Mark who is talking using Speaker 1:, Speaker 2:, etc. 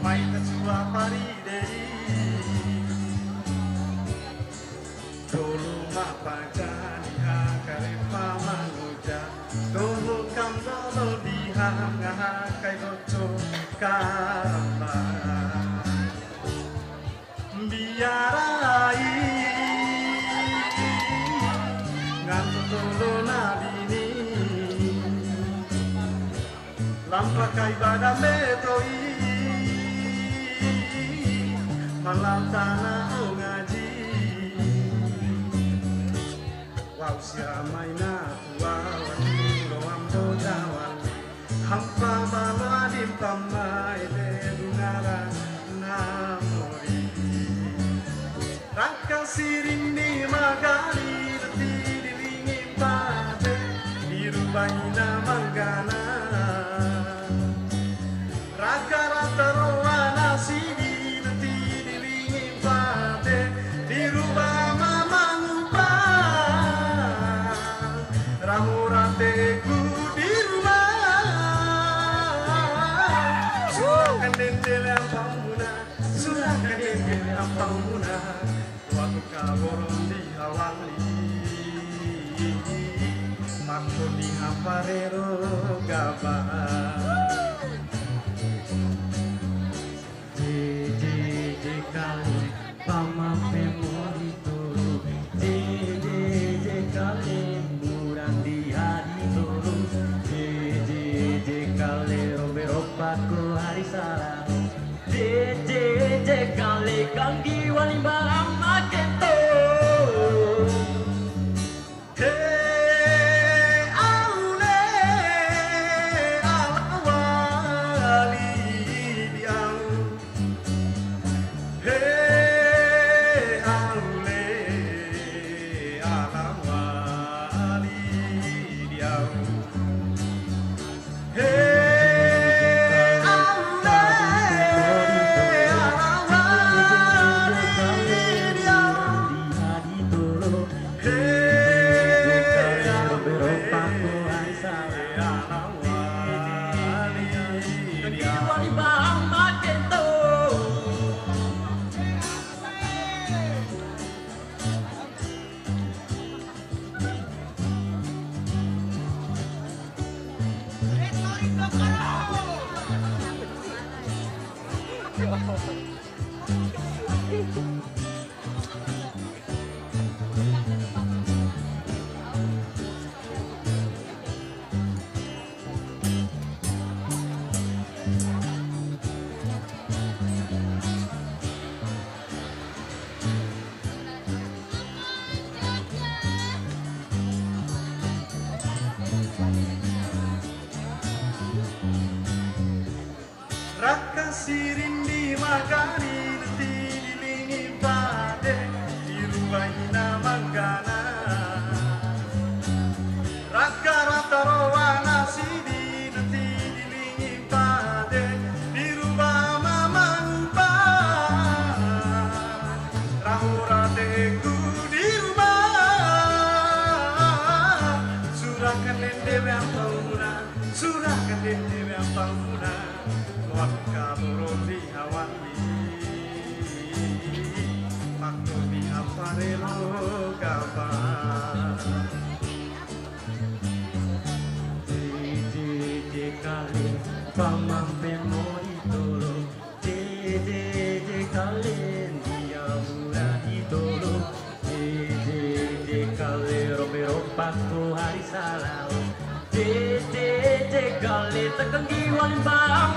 Speaker 1: mai tua paridei dulu mapagani hakare pamanuja dulu kambolo dihanga kai roco karamba biarai ngantolo nabini lampa kai bada metoi malam tanah ngaji wow siamai na tua wanu ambo jawan hampa baladi pamai de dunara namori raka sirindi magali reti dilingi pate dirubaina mangana raka rata roana sidi reti dilingi pate dirubah mamangupa ramurateku di rumah surahkan dendel yang pamuna surahkan dendel yang pamuna waktu kaboron di hawali makro di haparero gabah kali pama memori tulu kali bulan di hari tulu kali robero paku hari salah kali kanggi wali malam maketo Raka sirindi magani reti dilingi pade dirubaina manggana Raka rata rowana sidi reti dilingi pade dirubah mamangpa rahurateku di rumah surahkan dendel yang pamuna surahkan dendel yang pamuna wakka turun di hawali waktu di aparelo gabah kali pamam memori tolo kali dia murah tolo kali robero paku hari salah kali tekan giwan bang